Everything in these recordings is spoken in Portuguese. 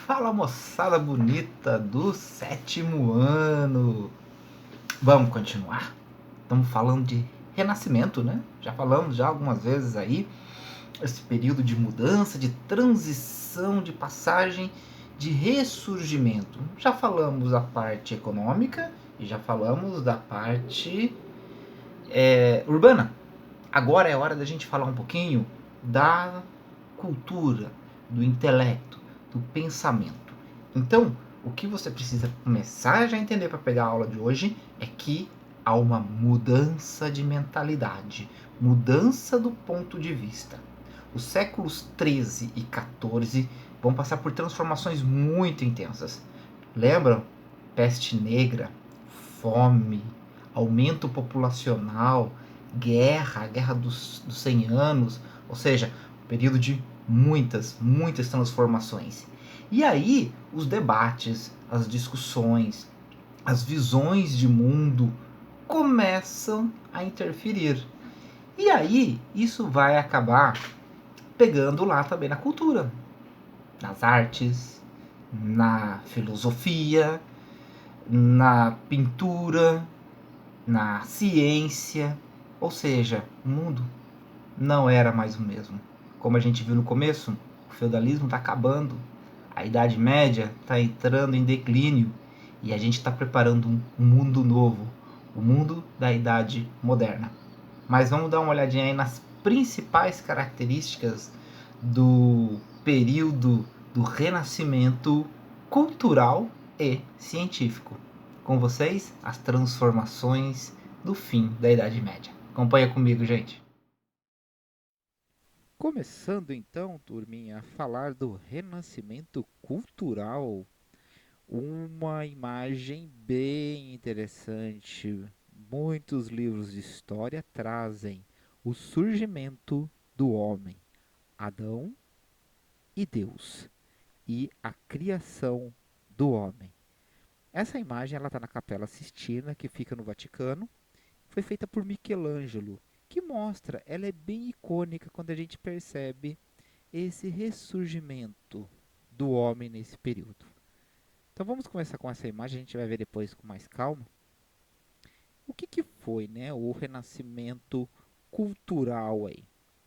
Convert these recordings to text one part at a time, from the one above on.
Fala moçada bonita do sétimo ano. Vamos continuar? Estamos falando de renascimento, né? Já falamos já algumas vezes aí. Esse período de mudança, de transição, de passagem, de ressurgimento. Já falamos da parte econômica e já falamos da parte urbana. Agora é hora da gente falar um pouquinho da cultura, do intelecto, do pensamento. Então, o que você precisa começar já a entender para pegar a aula de hoje é que há uma mudança de mentalidade, mudança do ponto de vista. Os séculos 13 e 14 vão passar por transformações muito intensas. Lembram? Peste negra, fome, aumento populacional, guerra, a guerra dos 100 anos, ou seja, um período de muitas transformações. E aí, os debates, as discussões, as visões de mundo começam a interferir. E aí, isso vai acabar pegando lá também na cultura, nas artes, na filosofia, na pintura, na ciência. Ou seja, o mundo não era mais o mesmo. Como a gente viu no começo, o feudalismo está acabando, a Idade Média está entrando em declínio e a gente está preparando um mundo novo, o mundo da Idade Moderna. Mas vamos dar uma olhadinha aí nas principais características do período do Renascimento cultural e científico. Com vocês, as transformações do fim da Idade Média. Acompanha comigo, gente. Começando então, turminha, a falar do renascimento cultural, uma imagem bem interessante. Muitos livros de história trazem o surgimento do homem, Adão e Deus, e a criação do homem. Essa imagem ela está na Capela Sistina, que fica no Vaticano. Foi feita por Michelangelo, que mostra, ela é bem icônica quando a gente percebe esse ressurgimento do homem nesse período. Então vamos começar com essa imagem, a gente vai ver depois com mais calma. O que foi, né, o renascimento cultural aí?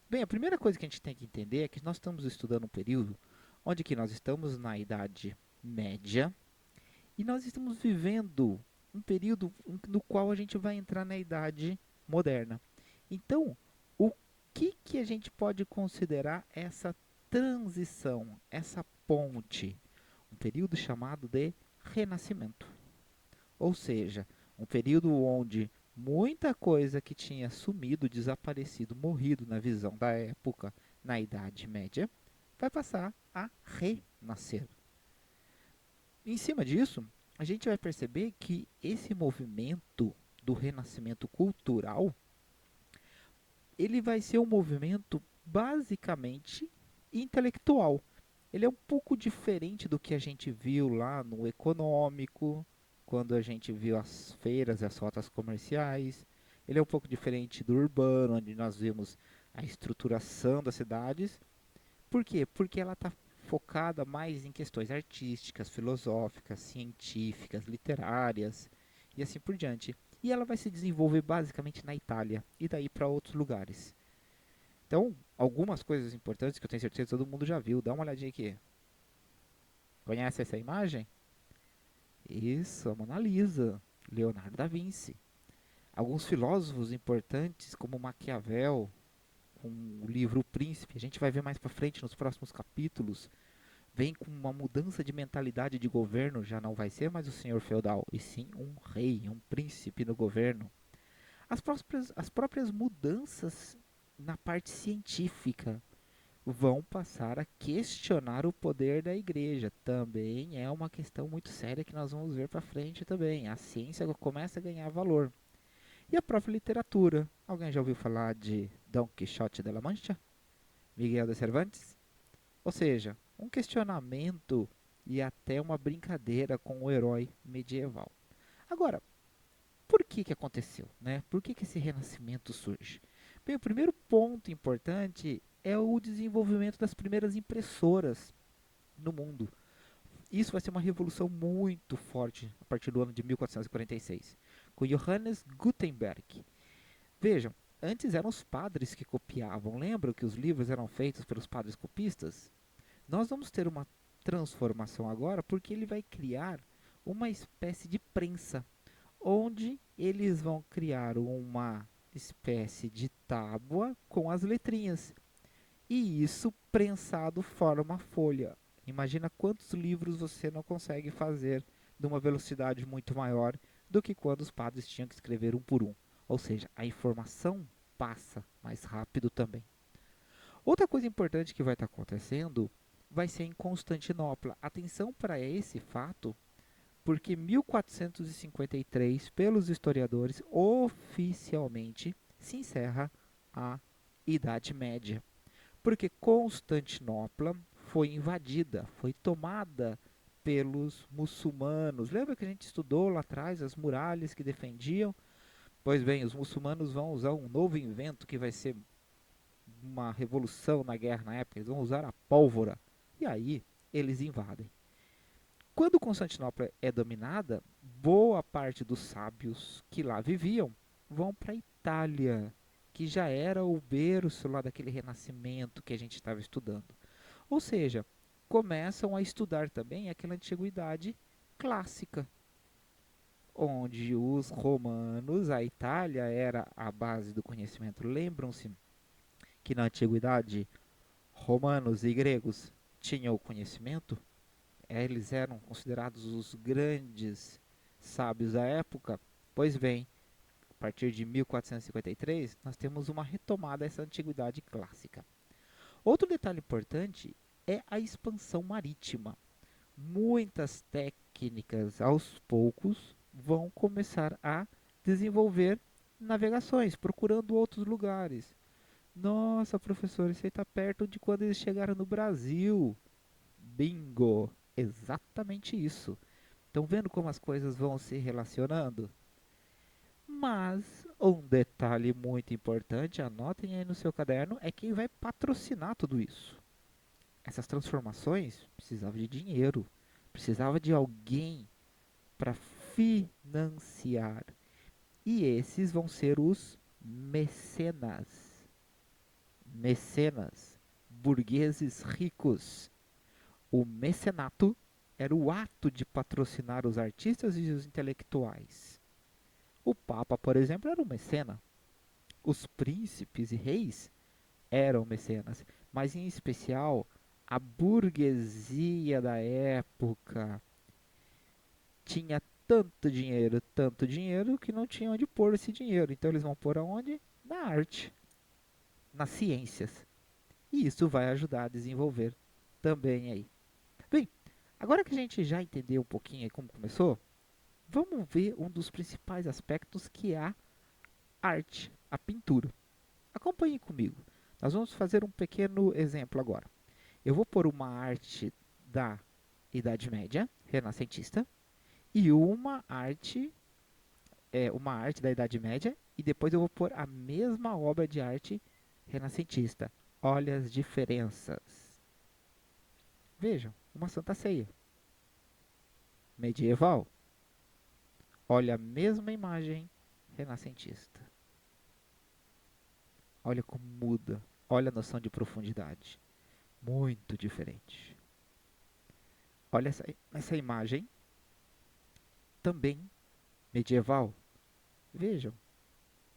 Bem, a primeira coisa que a gente tem que entender é que nós estamos estudando um período onde que nós estamos na Idade Média e nós estamos vivendo um período no qual a gente vai entrar na Idade Moderna. Então, o que a gente pode considerar essa transição, essa ponte? Um período chamado de Renascimento. Ou seja, um período onde muita coisa que tinha sumido, desaparecido, morrido na visão da época, na Idade Média, vai passar a renascer. Em cima disso, a gente vai perceber que esse movimento do renascimento cultural, ele vai ser um movimento basicamente intelectual. Ele é um pouco diferente do que a gente viu lá no econômico, quando a gente viu as feiras e as rotas comerciais. Ele é um pouco diferente do urbano, onde nós vimos a estruturação das cidades. Por quê? Porque ela está focada mais em questões artísticas, filosóficas, científicas, literárias e assim por diante. E ela vai se desenvolver basicamente na Itália e daí para outros lugares. Então, algumas coisas importantes que eu tenho certeza que todo mundo já viu. Dá uma olhadinha aqui. Conhece essa imagem? Isso, a Mona Lisa, Leonardo da Vinci. Alguns filósofos importantes, como Maquiavel, com o livro O Príncipe, a gente vai ver mais para frente nos próximos capítulos, vem com uma mudança de mentalidade de governo, já não vai ser mais o senhor feudal, e sim um rei, um príncipe no governo. As próprias mudanças na parte científica vão passar a questionar o poder da igreja. Também é uma questão muito séria que nós vamos ver para frente também. A ciência começa a ganhar valor. E a própria literatura. Alguém já ouviu falar de Dom Quixote de la Mancha? Miguel de Cervantes? Ou seja, um questionamento e até uma brincadeira com o herói medieval. Agora, por que aconteceu, né? Por que esse renascimento surge? Bem, o primeiro ponto importante é o desenvolvimento das primeiras impressoras no mundo. Isso vai ser uma revolução muito forte a partir do ano de 1446, com Johannes Gutenberg. Vejam, antes eram os padres que copiavam. Lembram que os livros eram feitos pelos padres copistas? Nós vamos ter uma transformação agora porque ele vai criar uma espécie de prensa, onde eles vão criar uma espécie de tábua com as letrinhas. E isso prensado forma folha. Imagina quantos livros você não consegue fazer de uma velocidade muito maior do que quando os padres tinham que escrever um por um. Ou seja, a informação passa mais rápido também. Outra coisa importante que vai estar acontecendo vai ser em Constantinopla. Atenção para esse fato, porque 1453, pelos historiadores, oficialmente se encerra a Idade Média. Porque Constantinopla foi invadida, foi tomada pelos muçulmanos. Lembra que a gente estudou lá atrás as muralhas que defendiam? Pois bem, os muçulmanos vão usar um novo invento que vai ser uma revolução na guerra na época. Eles vão usar a pólvora. E aí eles invadem. Quando Constantinopla é dominada, boa parte dos sábios que lá viviam vão para a Itália, que já era o berço lá daquele renascimento que a gente estava estudando. Ou seja, começam a estudar também aquela antiguidade clássica, onde os romanos, a Itália era a base do conhecimento. Lembram-se que na antiguidade romanos e gregos tinham o conhecimento? Eles eram considerados os grandes sábios da época. Pois bem, a partir de 1453, nós temos uma retomada dessa antiguidade clássica. Outro detalhe importante é a expansão marítima. Muitas técnicas, aos poucos, vão começar a desenvolver navegações, procurando outros lugares. Nossa, professor, isso aí está perto de quando eles chegaram no Brasil. Bingo! Exatamente isso. Estão vendo como as coisas vão se relacionando? Mas um detalhe muito importante, anotem aí no seu caderno, é quem vai patrocinar tudo isso. Essas transformações precisavam de dinheiro, precisava de alguém para financiar. E esses vão ser os mecenas. Mecenas, burgueses ricos. O mecenato era o ato de patrocinar os artistas e os intelectuais. O Papa, por exemplo, era um mecena. Os príncipes e reis eram mecenas, mas em especial a burguesia da época tinha tanto dinheiro que não tinha onde pôr esse dinheiro. Então eles vão pôr aonde? Na arte, nas ciências. E isso vai ajudar a desenvolver também aí. Bem, agora que a gente já entendeu um pouquinho aí como começou, vamos ver um dos principais aspectos que é a arte, a pintura. Acompanhe comigo. Nós vamos fazer um pequeno exemplo agora. Eu vou pôr uma arte da Idade Média, renascentista, e uma arte da Idade Média, e depois eu vou pôr a mesma obra de arte renascentista. Olha as diferenças. Vejam, uma Santa Ceia medieval. Olha a mesma imagem renascentista. Olha como muda. Olha a noção de profundidade. Muito diferente. Olha essa imagem também medieval. Vejam,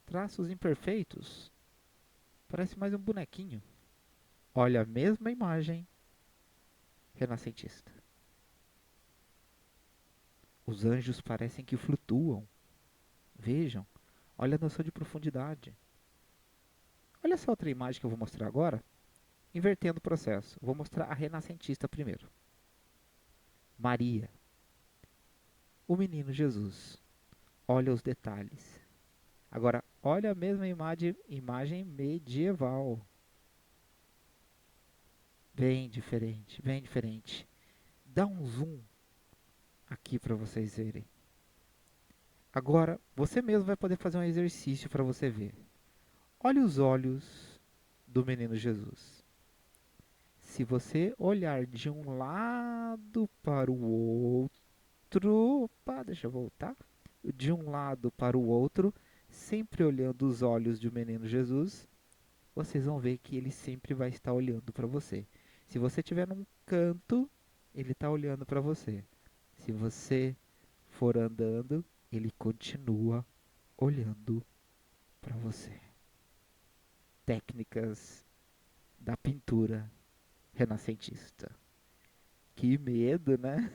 traços imperfeitos. Parece mais um bonequinho. Olha a mesma imagem renascentista. Os anjos parecem que flutuam. Vejam, olha a noção de profundidade. Olha essa outra imagem que eu vou mostrar agora, invertendo o processo. Vou mostrar a renascentista primeiro. Maria, o menino Jesus. Olha os detalhes. Agora, olha a mesma imagem medieval. Bem diferente, bem diferente. Dá um zoom aqui para vocês verem. Agora, você mesmo vai poder fazer um exercício para você ver. Olhe os olhos do menino Jesus. Se você olhar de um lado para o outro, opa, deixa eu voltar, de um lado para o outro, sempre olhando os olhos de o menino Jesus, vocês vão ver que ele sempre vai estar olhando para você. Se você estiver num canto, ele está olhando para você. Se você for andando, ele continua olhando para você. Técnicas da pintura renascentista. Que medo, né?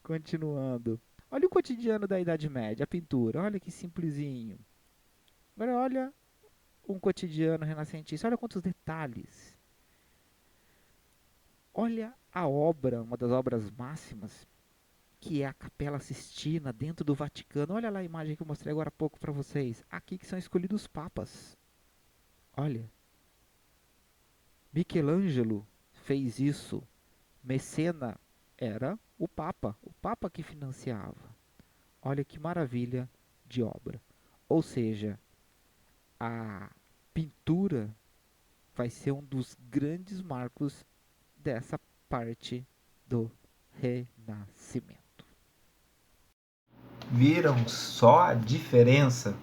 Continuando. Olha o cotidiano da Idade Média, a pintura. Olha que simplesinho. Agora olha um cotidiano renascentista. Olha quantos detalhes. Olha a obra, uma das obras máximas, que é a Capela Sistina dentro do Vaticano. Olha lá a imagem que eu mostrei agora há pouco para vocês. Aqui que são escolhidos os papas. Olha, Michelangelo fez isso. Mecena era o Papa que financiava. Olha que maravilha de obra. Ou seja, a pintura vai ser um dos grandes marcos dessa parte do Renascimento. Viram só a diferença?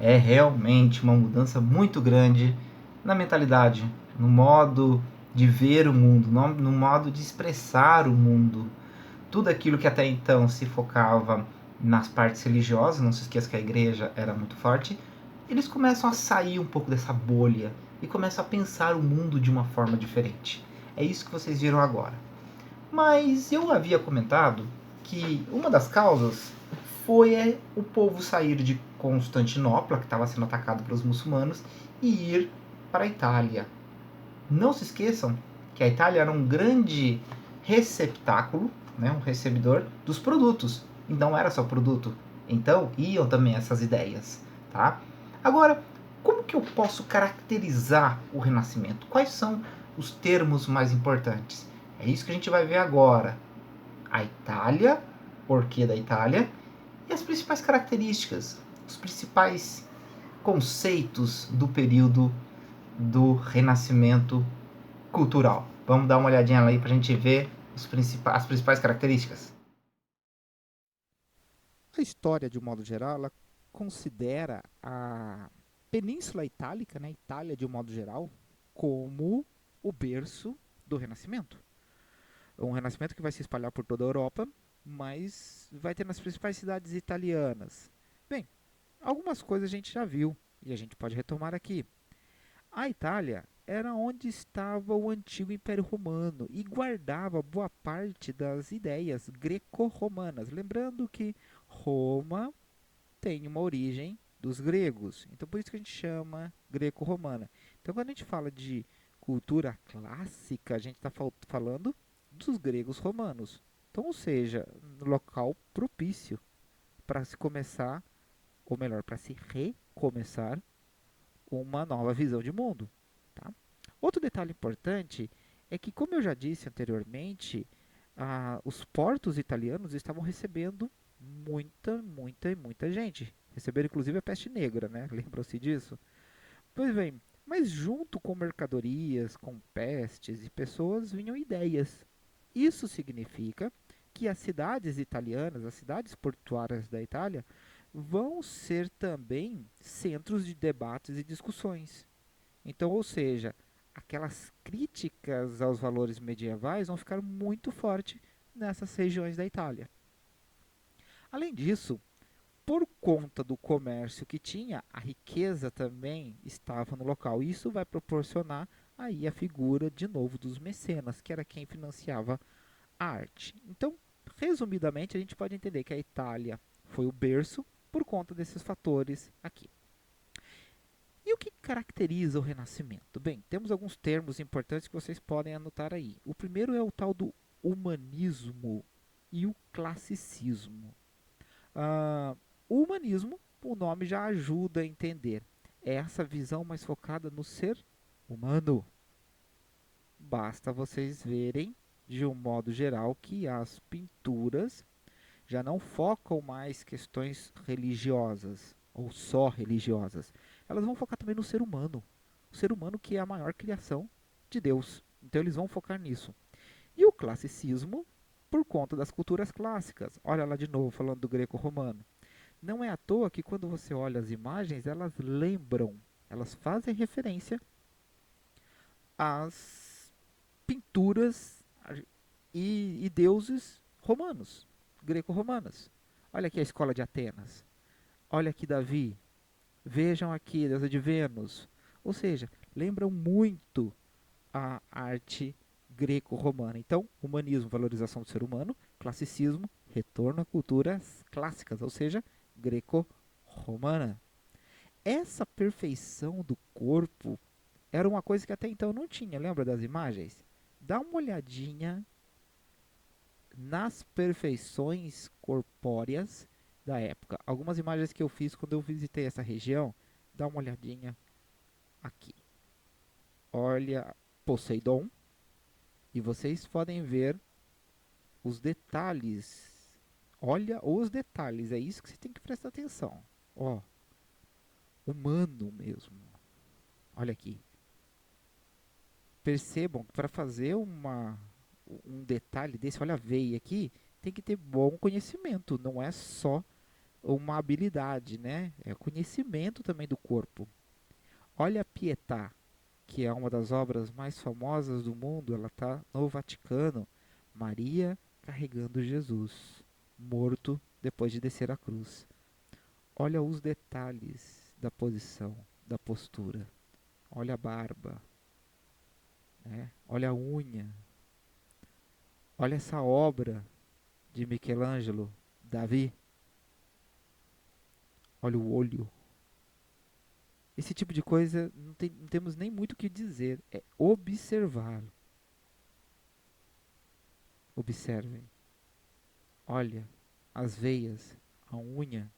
É realmente uma mudança muito grande na mentalidade, no modo de ver o mundo, no modo de expressar o mundo. Tudo aquilo que até então se focava nas partes religiosas, não se esqueça que a igreja era muito forte, eles começam a sair um pouco dessa bolha e começam a pensar o mundo de uma forma diferente. É isso que vocês viram agora. Mas eu havia comentado que uma das causas foi o povo sair de Constantinopla, que estava sendo atacado pelos muçulmanos, e ir para a Itália. Não se esqueçam que a Itália era um grande receptáculo, né, um recebedor dos produtos. E não era só produto. Então iam também essas ideias. Tá? Agora, como que eu posso caracterizar o Renascimento? Quais são os termos mais importantes? É isso que a gente vai ver agora. A Itália, porquê da Itália, e as principais características, os principais conceitos do período do Renascimento cultural. Vamos dar uma olhadinha aí para a gente ver as principais características. A história, de um modo geral, ela considera a Península Itálica, né, Itália de um modo geral, como o berço do Renascimento. Um Renascimento que vai se espalhar por toda a Europa, mas vai ter nas principais cidades italianas. Bem, algumas coisas a gente já viu e a gente pode retomar aqui. A Itália era onde estava o antigo Império Romano e guardava boa parte das ideias greco-romanas. Lembrando que Roma tem uma origem dos gregos, então por isso que a gente chama greco-romana. Então quando a gente fala de cultura clássica, a gente está falando dos gregos romanos. Então, ou seja, um local propício para se começar, ou melhor, para se recomeçar uma nova visão de mundo. Tá? Outro detalhe importante é que, como eu já disse anteriormente, os portos italianos estavam recebendo muita gente. Receberam inclusive a peste negra, né? Lembram-se disso? Pois bem, mas junto com mercadorias, com pestes e pessoas vinham ideias. Isso significa que as cidades italianas, as cidades portuárias da Itália, vão ser também centros de debates e discussões. Então, ou seja, aquelas críticas aos valores medievais vão ficar muito fortes nessas regiões da Itália. Além disso, por conta do comércio que tinha, a riqueza também estava no local. Isso vai proporcionar aí a figura de novo dos mecenas, que era quem financiava a arte. Então, resumidamente, a gente pode entender que a Itália foi o berço por conta desses fatores aqui. E o que caracteriza o Renascimento? Bem, temos alguns termos importantes que vocês podem anotar aí. O primeiro é o tal do humanismo e o classicismo. O humanismo, o nome já ajuda a entender. É essa visão mais focada no ser humano. Basta vocês verem, de um modo geral, que as pinturas já não focam mais questões religiosas ou só religiosas. Elas vão focar também no ser humano. O ser humano que é a maior criação de Deus. Então eles vão focar nisso. E o classicismo, por conta das culturas clássicas. Olha lá de novo, falando do greco-romano. Não é à toa que quando você olha as imagens, elas lembram, elas fazem referência às pinturas e deuses romanos, greco-romanas. Olha aqui a escola de Atenas. Olha aqui Davi. Vejam aqui, deusa de Vênus. Ou seja, lembram muito a arte greco-romana. Então, humanismo, valorização do ser humano, classicismo, retorno a culturas clássicas, ou seja, greco-romana. Essa perfeição do corpo era uma coisa que até então não tinha, lembra das imagens? Dá uma olhadinha nas perfeições corpóreas da época. Algumas imagens que eu fiz quando eu visitei essa região, dá uma olhadinha aqui. Olha Poseidon e vocês podem ver os detalhes. Olha os detalhes, é isso que você tem que prestar atenção. Ó, humano mesmo. Olha aqui. Percebam que para fazer um detalhe desse, olha a veia aqui, tem que ter bom conhecimento, não é só uma habilidade, né? É conhecimento também do corpo. Olha a Pietà, que é uma das obras mais famosas do mundo, ela está no Vaticano. Maria carregando Jesus, morto depois de descer a cruz. Olha os detalhes da posição, da postura. Olha a barba, né? Olha a unha. Olha essa obra de Michelangelo, Davi. Olha o olho. Esse tipo de coisa não temos nem muito o que dizer. É observar. Observem. Olha as veias, a unha.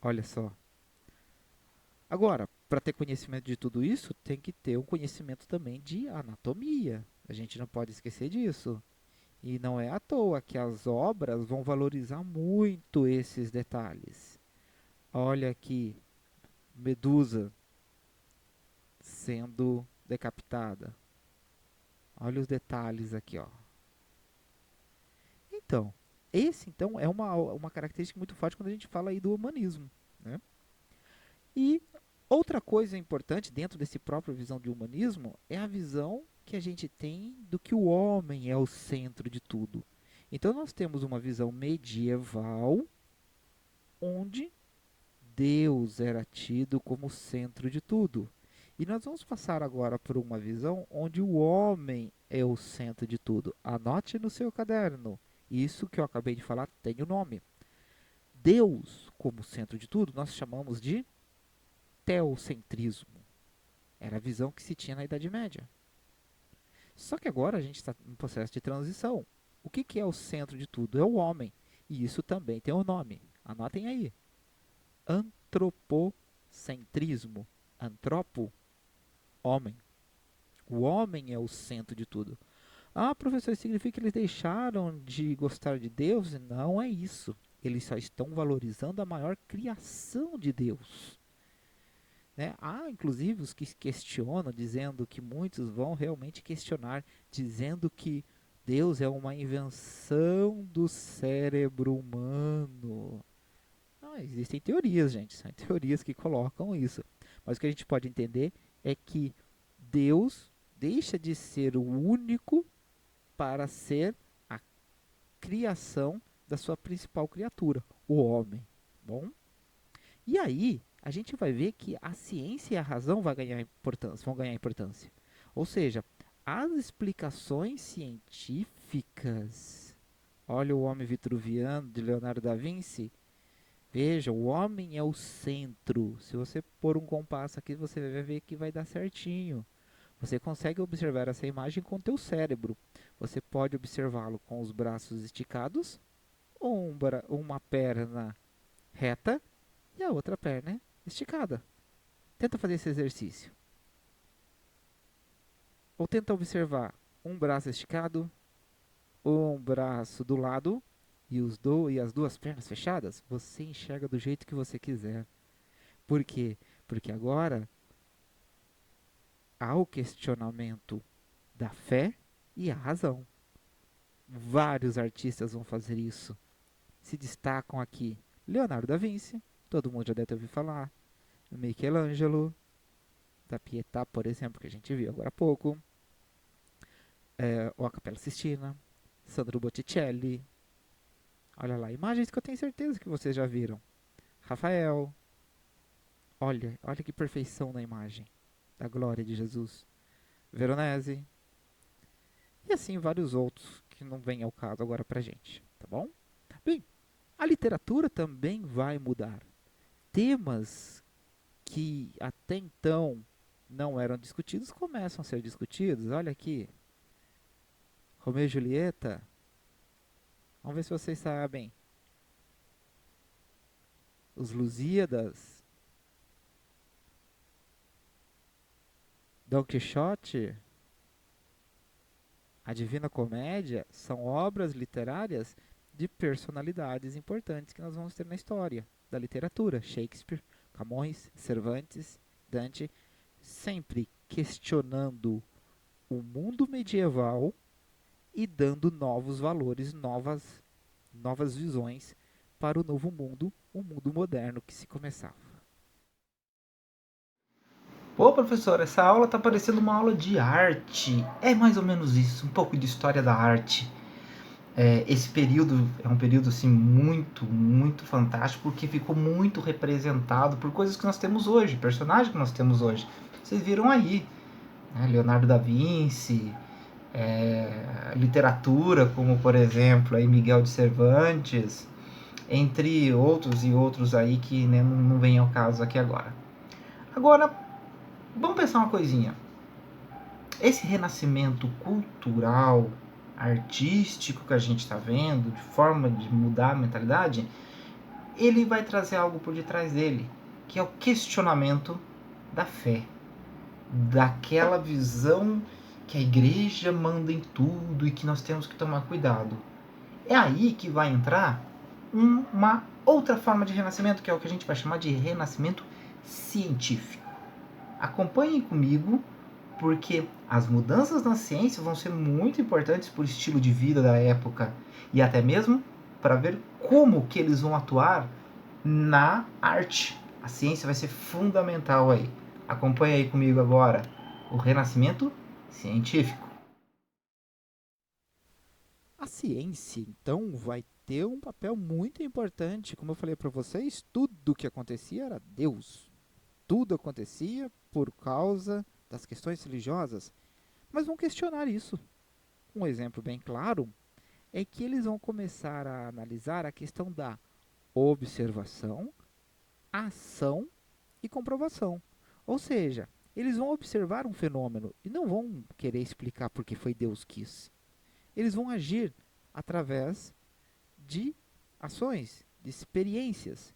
Olha só. Agora, para ter conhecimento de tudo isso, tem que ter um conhecimento também de anatomia. A gente não pode esquecer disso. E não é à toa que as obras vão valorizar muito esses detalhes. Olha aqui, Medusa sendo decapitada. Olha os detalhes aqui, ó. Então, esse então é uma característica muito forte quando a gente fala aí do humanismo, né? E outra coisa importante dentro desse próprio visão de humanismo é a visão que a gente tem do que o homem é o centro de tudo. Então nós temos uma visão medieval onde Deus era tido como centro de tudo. E nós vamos passar agora por uma visão onde o homem é o centro de tudo. Anote no seu caderno. Isso que eu acabei de falar tem o nome. Deus como centro de tudo, nós chamamos de teocentrismo. Era a visão que se tinha na Idade Média. Só que agora a gente está em processo de transição. O que é o centro de tudo? É o homem. E isso também tem um nome. Anotem aí. Antropocentrismo. Antropo, homem. O homem é o centro de tudo. Ah, professor, isso significa que eles deixaram de gostar de Deus? Não é isso. Eles só estão valorizando a maior criação de Deus. Né? Há inclusive os que questionam, dizendo que muitos vão realmente questionar, dizendo que Deus é uma invenção do cérebro humano. Não, existem teorias, gente, são teorias que colocam isso. Mas o que a gente pode entender é que Deus deixa de ser o único para ser a criação da sua principal criatura, o homem. Bom, e aí a gente vai ver que a ciência e a razão vão ganhar importância. Ou seja, as explicações científicas. Olha o homem vitruviano de Leonardo da Vinci. Veja, o homem é o centro. Se você pôr um compasso aqui, você vai ver que vai dar certinho. Você consegue observar essa imagem com o teu cérebro. Você pode observá-lo com os braços esticados, ou uma perna reta e a outra perna esticada. Tenta fazer esse exercício. Ou tenta observar um braço esticado, um braço do lado e as duas pernas fechadas. Você enxerga do jeito que você quiser. Por quê? Porque agora ao questionamento da fé e a razão. Vários artistas vão fazer isso. Se destacam aqui Leonardo da Vinci, todo mundo já deve ter ouvido falar, Michelangelo, da Pietà, por exemplo, que a gente viu agora há pouco, ou a Capela Sistina, Sandro Botticelli. Olha lá, imagens que eu tenho certeza que vocês já viram. Rafael, olha que perfeição na imagem da glória de Jesus. Veronese, e assim vários outros que não vêm ao caso agora pra gente, tá bom? Bem, a literatura também vai mudar. Temas que até então não eram discutidos começam a ser discutidos. Olha aqui, Romeu e Julieta. Vamos ver se vocês sabem. Os Lusíadas, Dom Quixote, a Divina Comédia são obras literárias de personalidades importantes que nós vamos ter na história da literatura. Shakespeare, Camões, Cervantes, Dante, sempre questionando o mundo medieval e dando novos valores, novas visões para o novo mundo, o mundo moderno que se começava. Pô, professor, essa aula tá parecendo uma aula de arte. É mais ou menos isso, um pouco de história da arte. Esse período é um período assim muito fantástico porque ficou muito representado por coisas que nós temos hoje, personagens que nós temos hoje. Vocês viram aí, né? Leonardo da Vinci, literatura como por exemplo aí Miguel de Cervantes, entre outros e outros aí que, né, não vem ao caso aqui agora. Agora, vamos pensar uma coisinha. Esse renascimento cultural, artístico que a gente está vendo, de forma de mudar a mentalidade, ele vai trazer algo por detrás dele, que é o questionamento da fé, daquela visão que a igreja manda em tudo e que nós temos que tomar cuidado. É aí que vai entrar uma outra forma de renascimento, que é o que a gente vai chamar de renascimento científico. Acompanhem comigo, porque as mudanças na ciência vão ser muito importantes para o estilo de vida da época e até mesmo para ver como que eles vão atuar na arte. A ciência vai ser fundamental aí. Acompanhe aí comigo agora o renascimento científico. A ciência, então, vai ter um papel muito importante. Como eu falei para vocês, tudo que acontecia era Deus. Tudo acontecia por causa das questões religiosas. Mas vão questionar isso. Um exemplo bem claro é que eles vão começar a analisar a questão da observação, ação e comprovação. Ou seja, eles vão observar um fenômeno e não vão querer explicar porque foi Deus quis. Eles vão agir através de ações, de experiências.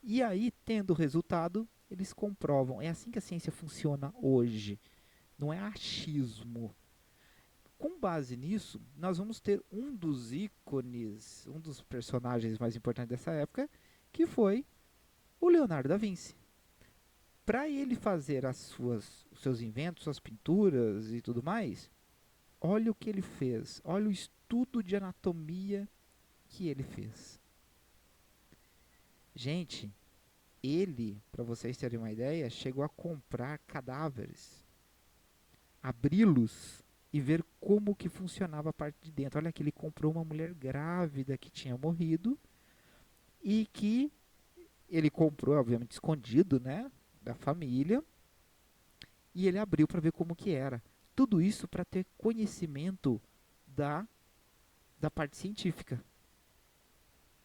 E aí, tendo o resultado, eles comprovam. É assim que a ciência funciona hoje. Não é achismo. Com base nisso, nós vamos ter um dos ícones, um dos personagens mais importantes dessa época, que foi o Leonardo da Vinci. Para ele fazer os seus inventos, suas pinturas e tudo mais, olha o que ele fez, olha o estudo de anatomia que ele fez. Gente, ele, para vocês terem uma ideia, chegou a comprar cadáveres, abri-los e ver como que funcionava a parte de dentro. Olha que ele comprou uma mulher grávida que tinha morrido e que ele comprou, obviamente, escondido, né, da família, e ele abriu para ver como que era. Tudo isso para ter conhecimento da, da parte científica.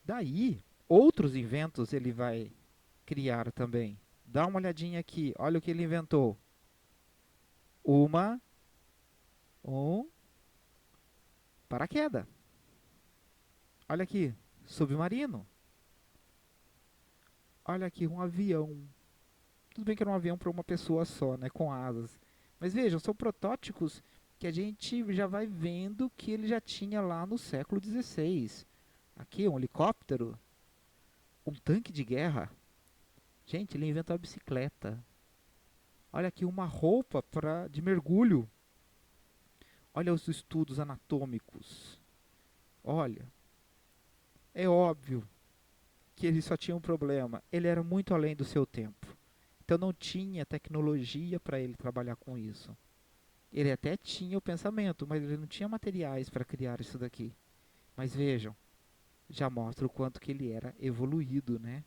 Daí, outros inventos ele vai criar também. Dá uma olhadinha aqui, olha o que ele inventou. Uma, um paraquedas. Olha aqui, submarino. Olha aqui, um avião. Tudo bem que era um avião para uma pessoa só, né, com asas. Mas vejam, são protótipos que a gente já vai vendo que ele já tinha lá no século XVI. Aqui, um helicóptero, um tanque de guerra. Gente, ele inventou a bicicleta. Olha aqui uma roupa de mergulho. Olha os estudos anatômicos. Olha, é óbvio que ele só tinha um problema. Ele era muito além do seu tempo. Então não tinha tecnologia para ele trabalhar com isso. Ele até tinha o pensamento, mas ele não tinha materiais para criar isso daqui. Mas vejam, já mostra o quanto que ele era evoluído, né?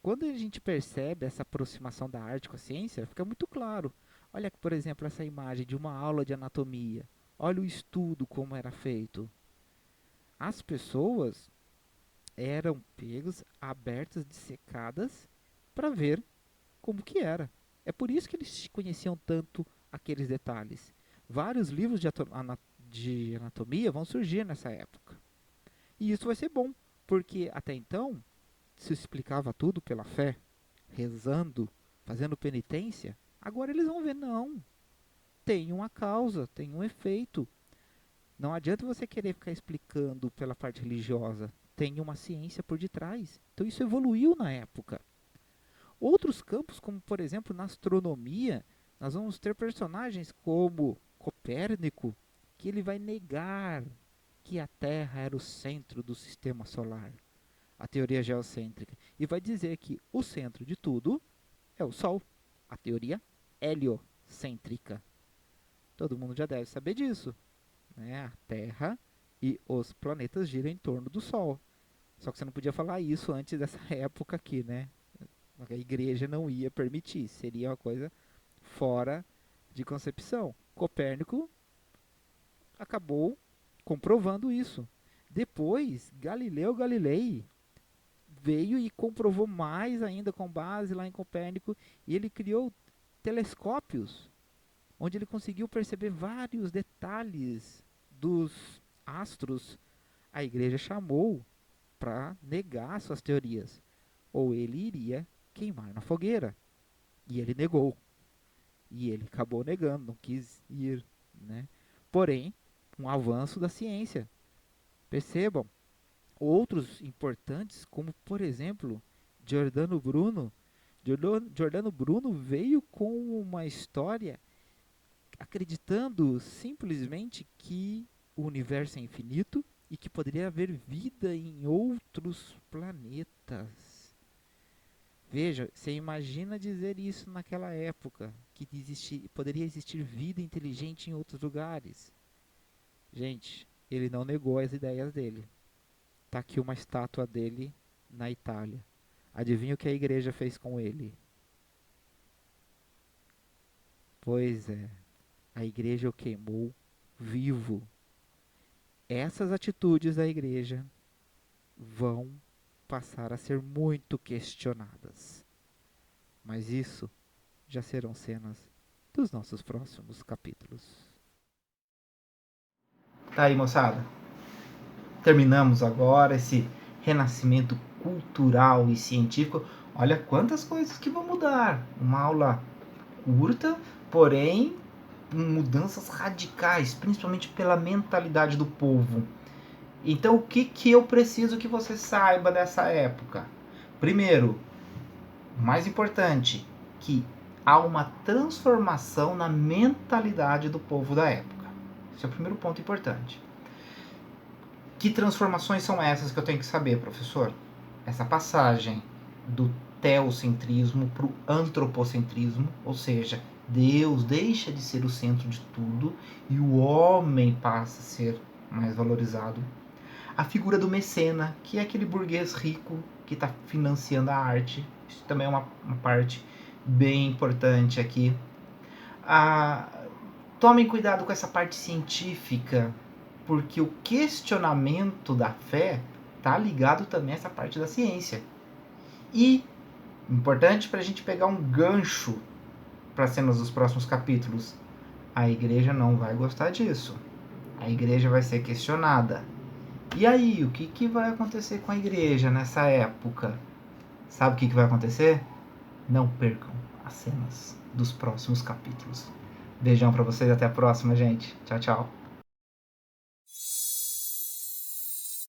Quando a gente percebe essa aproximação da arte com a ciência, fica muito claro. Olha, por exemplo, essa imagem de uma aula de anatomia. Olha o estudo como era feito. As pessoas eram pegos, abertas, dissecadas para ver como que era. É por isso que eles conheciam tanto aqueles detalhes. Vários livros de anatomia vão surgir nessa época. E isso vai ser bom, porque até então se explicava tudo pela fé, rezando, fazendo penitência. Agora eles vão ver, não, tem uma causa, tem um efeito. Não adianta você querer ficar explicando pela parte religiosa. Tem uma ciência por detrás. Então isso evoluiu na época. Outros campos, como por exemplo na astronomia, nós vamos ter personagens como Copérnico, que ele vai negar que a Terra era o centro do sistema solar, a teoria geocêntrica, e vai dizer que o centro de tudo é o Sol, a teoria heliocêntrica. Todo mundo já deve saber disso, né? A Terra e os planetas giram em torno do Sol. Só que você não podia falar isso antes dessa época aqui, né? A igreja não ia permitir, seria uma coisa fora de concepção. Copérnico acabou comprovando isso. Depois, Galileu Galilei veio e comprovou mais ainda com base lá em Copérnico, e ele criou telescópios onde ele conseguiu perceber vários detalhes dos astros. A igreja chamou para negar suas teorias, ou ele iria queimar na fogueira. E ele negou. E ele acabou negando, não quis ir, né? Porém, um avanço da ciência. Percebam, outros importantes, como por exemplo, Giordano Bruno. Giordano Bruno veio com uma história acreditando simplesmente que o universo é infinito e que poderia haver vida em outros planetas. Veja, você imagina dizer isso naquela época, que poderia existir vida inteligente em outros lugares. Gente, ele não negou as ideias dele. Tá aqui uma estátua dele na Itália. Adivinha o que a igreja fez com ele? Pois é, a igreja o queimou vivo. Essas atitudes da igreja vão passar a ser muito questionadas. Mas isso já serão cenas dos nossos próximos capítulos. Tá aí, moçada. Terminamos agora esse renascimento cultural e científico. Olha quantas coisas que vão mudar. Uma aula curta, porém mudanças radicais, principalmente pela mentalidade do povo. Então, o que eu preciso que você saiba dessa época? Primeiro, o mais importante, que há uma transformação na mentalidade do povo da época. Esse é o primeiro ponto importante. Que transformações são essas que eu tenho que saber, professor? Essa passagem do teocentrismo para o antropocentrismo, ou seja, Deus deixa de ser o centro de tudo e o homem passa a ser mais valorizado. A figura do mecena, que é aquele burguês rico que está financiando a arte. Isso também é uma parte bem importante aqui. Tomem cuidado com essa parte científica, porque o questionamento da fé está ligado também a essa parte da ciência. E, importante para a gente pegar um gancho para cenas dos próximos capítulos, a igreja não vai gostar disso. A igreja vai ser questionada. E aí, o que vai acontecer com a igreja nessa época? Sabe o que vai acontecer? Não percam as cenas dos próximos capítulos. Beijão para vocês, até a próxima, gente. Tchau, tchau.